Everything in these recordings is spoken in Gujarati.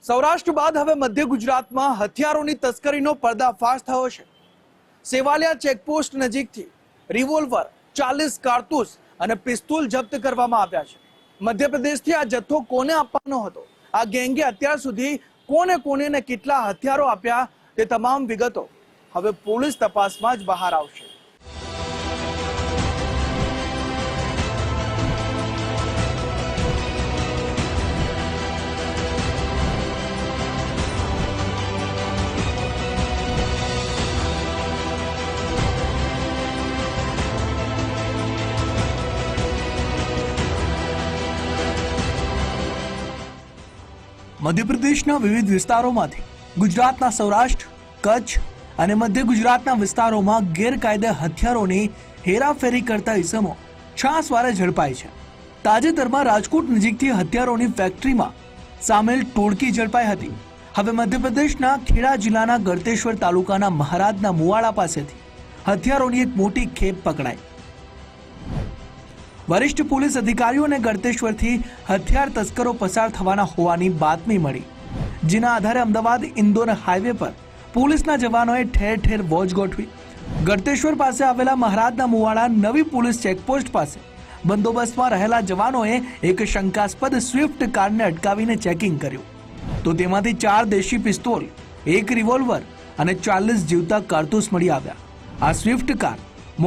સૌરાષ્ટ્ર બાદ હવે મધ્ય ગુજરાતમાં હથિયારોની તસ્કરીનો પર્દાફાશ થયો છે। સેવાલિયા ચેકપોસ્ટ નજીકથી રિવોલ્વર, 40 કારતૂસ અને પિસ્તોલ જપ્ત કરવામાં આવ્યા છે। મધ્યપ્રદેશથી આ જથ્થો કોને આપવાનો હતો, આ ગેંગે અત્યાર સુધી કોને કોને ને કેટલા હથિયારો આપ્યા, તે તમામ વિગતો હવે પોલીસ તપાસમાં જ બહાર આવશે। મધ્યપ્રદેશના વિવિધ વિસ્તારોમાંથી ગુજરાતના સૌરાષ્ટ્ર, કચ્છ અને મધ્ય ગુજરાતના વિસ્તારોમાં ગેરકાયદે હથિયારોની હેરાફેરી કરતા ઇસમો છાસવારે ઝડપાય છે। તાજેતરમાં રાજકોટ નજીકથી હથિયારોની ફેક્ટરીમાં સામેલ ટોળકી ઝડપાઈ હતી। હવે મધ્યપ્રદેશના ખેડા જિલ્લાના ગળતેશ્વર તાલુકાના મહારાજના મુવાડા પાસેથી હથિયારોની એક મોટી ખેપ પકડાઈ। વરિષ્ઠ પોલીસ અધિકારીઓને ગળતેશ્વરથી હથિયાર તસ્કરો પસાર થવાના હોવાની બાતમી મળી, જેના આધારે અમદાવાદ ઇન્દોર હાઈવે પર પોલીસના જવાનોએ ઠેર ઠેર વોચ ગોઠવી। ગળતેશ્વર પાસે આવેલા મહારાજના મુવાડા નવી પોલીસ ચેકપોસ્ટ પાસે બંદોબસ્તમાં રહેલા જવાનોએ એક શંકાસ્પદ સ્વિફ્ટ કારને અટકાવીને ચેકિંગ કર્યું, તો તેમાંથી 4 દેશી પિસ્તોલ, 1 રિવોલ્વર અને 40 જીવતા કારતૂસ મળી આવ્યા। આ સ્વિફ્ટ કાર,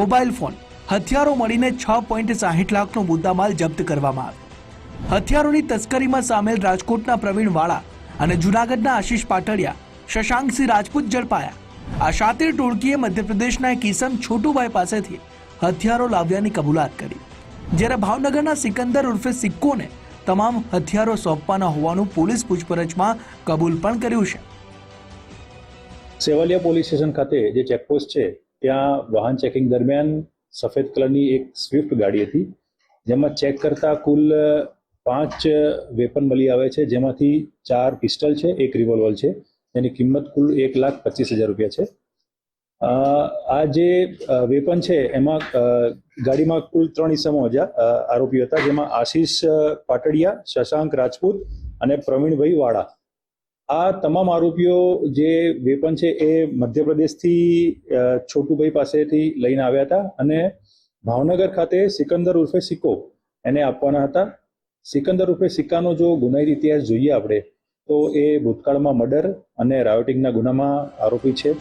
મોબાઈલ ફોન, હથિયારો મળીને 6.60 લાખનો મુદ્દામાલ જપ્ત કરવામાં આવ્યો। હથિયારોની તસ્કરીમાં સામેલ રાજકોટના પ્રવીણ વાળા અને જૂનાગઢના આશીષ પાટડિયા, શશાંકસિંહ રાજપૂત ઝડપાયા। આ શાતિર ટોળકીએ મધ્યપ્રદેશના એક ઇસમ છોટુભાઈ પાસેથી હથિયારો લાવ્યાની કબૂલાત કરી, જ્યારે ભાવનગરના સિકંદર ઉર્ફે સિક્કોને તમામ હથિયારો સોંપવાના હોવાનું પોલીસ પૂછપરછમાં કબૂલ પણ કર્યું છે। સેવાલિયા પોલીસ સ્ટેશન ખાતે જે ચેકપોસ્ટ છે ત્યાં વાહન ચેકિંગ દરમિયાન સફેદ કલરની એક સ્વિફ્ટ ગાડી હતી, જેમાં ચેક કરતા કુલ 5 વેપન મળી આવે છે, જેમાંથી 4 પિસ્ટલ છે, 1 રિવોલ્વર છે, જેની કિંમત કુલ 1,25,000 રૂપિયા છે। આ જે વેપન છે એમાં ગાડીમાં કુલ 3 ઇસમો આરોપીઓ હતા, જેમાં આશીષ પાટડિયા, શશાંક રાજપૂત અને પ્રવીણભાઈ વાળા। આ તમામ આરોપીઓ જે વેપન છે એ મધ્યપ્રદેશથી છોટુભાઈ પાસેથી લઈને આવ્યા હતા અને ભાવનગર ખાતે સિકંદર ઉર્ફે સિક્કો એને આપવાના હતા। સિકંદર ઉર્ફે સિક્કાનો જો ગુનાહિત ઇતિહાસ જોઈએ આપણે તો એ ભૂતકાળમાં મર્ડર અને રાયોટિંગના ગુનામાં આરોપી છે।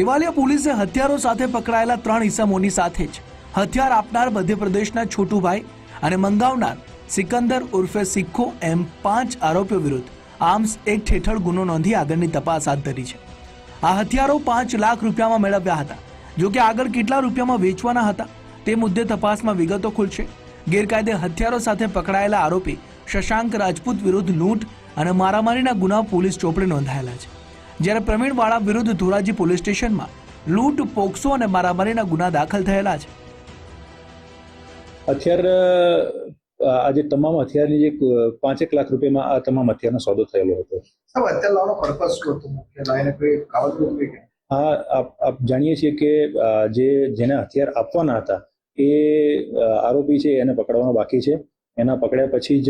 સેવાલિયા પોલીસે હથિયારો સાથે પકડાયેલા 3 ઇસમોની સાથે જ હથિયાર આપનાર મધ્યપ્રદેશના છોટુભાઈ અને મંગાવનાર સિકંદર ઉર્ફે સિક્કો એમ 5 આરોપીઓ વિરુદ્ધ આર્મ્સ એક્ટ હેઠળ ગુનો નોંધી આગળની તપાસ હાથ ધરી છે। આ હથિયારો 5 લાખ રૂપિયામાં મેળવ્યા હતા, જો કે આગળ કેટલા રૂપિયામાં વેચવાના હતા તે મુદ્દે તપાસમાં વિગતો ખુલશે। ગેરકાયદે હથિયારો સાથે પકડાયેલા આરોપી શશાંક રાજપૂત વિરુદ્ધ લૂંટ અને મારામારીના ગુના પોલીસ ચોપડે નોંધાયેલા છે, જ્યારે પ્રવીણ વાળા વિરુદ્ધ ધોરાજી પોલીસ સ્ટેશનમાં લૂંટ, પોક્સો અને મારામારીના ગુના દાખલ થયેલા છે। આજે તમામ હથિયારની જે 5 લાખ રૂપિયામાં આ તમામ હથિયારનો સોદો થયેલો હતો। હા, આપ જાણીએ છીએ કે જેને હથિયાર આપવાના હતા એ આરોપી છે, એને પકડવાનો બાકી છે। એના પકડ્યા પછી જ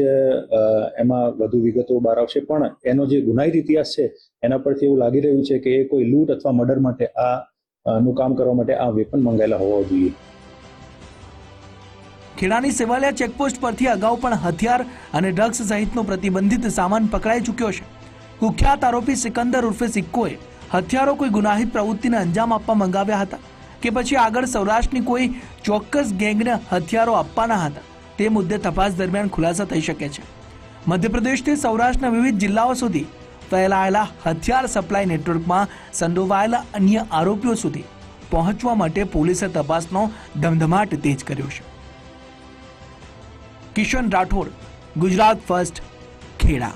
એમાં વધુ વિગતો બહાર આવશે, પણ એનો જે ગુનાહિત ઇતિહાસ છે એના પરથી એવું લાગી રહ્યું છે કે એ કોઈ લૂંટ અથવા મર્ડર માટે નું કામ કરવા માટે આ વેપન મંગાયેલા હોવા જોઈએ। ખેડાની સેવાલિયા ચેકપોસ્ટ પરથી અગાઉ પણ હથિયાર અને ડ્રગ્સ સહિતનો પ્રતિબંધિત સામાન પકડાઈ ચૂક્યો છે। કુખ્યાત આરોપી સિકંદર ઉર્ફે સિક્કોએ હથિયારો કોઈ ગુનાહિત પ્રવૃત્તિને અંજામ આપવા મંગાવ્યા હતા કે પછી આગળ સૌરાષ્ટ્રની કોઈ ચોક્કસ ગેંગને હથિયારો આપવાના હતા, તે મુદ્દે તપાસ દરમિયાન ખુલાસા થઈ શકે છે। મધ્યપ્રદેશથી સૌરાષ્ટ્રના વિવિધ જિલ્લાઓ સુધી ફેલાયેલા હથિયાર સપ્લાય નેટવર્કમાં સંડોવાયેલા અન્ય આરોપીઓ સુધી પહોંચવા માટે પોલીસે તપાસનો ધમધમાટ તેજ કર્યો છે। કિશન રાઠોડ, ગુજરાત ફર્સ્ટ, ખેડા।